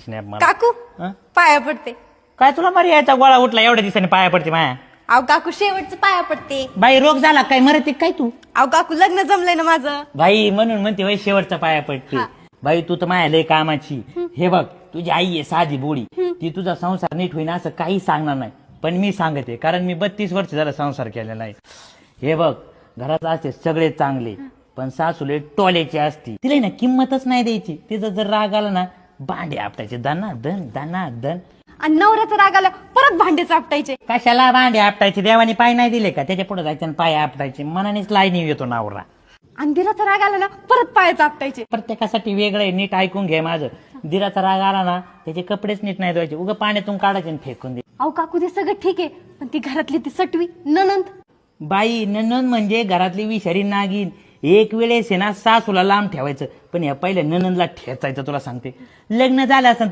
Snap मला काकू हं? पाया पडते. काय तुला मारी यायचा गोळा उठला एवढ्या दिवसाने पाया पडते माया अहो काकू शेवटचं पाया पडते. बाई रोग झाला काय मरते काय तू अहो काकू लग्न जमलंय ना माझं. बाई म्हणून म्हणते बाई शेवटचा पाया पडते हा. बाई तू तर माया लय कामाची हे बघ तुझी आई आहे साधी बोडी ती तुझा संसार नीट होईना असं काही सांगणार नाही पण मी सांगते कारण मी 32 वर्ष झाला संसार केलेला आहे. हे बघ घरात असते सगळे चांगले पण सासूले टोल्याची असती तिला ना किंमतच नाही द्यायची तिचा जर राग आला ना भांडे आपटायचे दना दन आणि नवऱ्याचा राग आला परत भांडे चापटायचे. कशाला भांडे आपटायचे देवाने पाय नाही दिले का त्याच्या पुढे जायचे आणि पाय आपटायचे मनानेच लाईनी येतो नवरा. आणि दिराचा राग आला ना परत पाया चापटायचे. प्रत्येकासाठी वेगळं आहे नीट ऐकून घे माझं दिराचा राग आला ना त्याचे कपडेच नीट नाही धुवायचे उगा पाण्यातून काढायचे आणि फेकून दे. अहो काकू ते सगळं ठीक आहे पण ती घरातली ती सटवी ननंद. बाई ननंद म्हणजे घरातली विषारी नागिन एक वेळेस आहे ना सासूला लांब ठेवायचं पण या पहिल्या ननंदला ठेचायचं तुला सांगते. लग्न झालं असं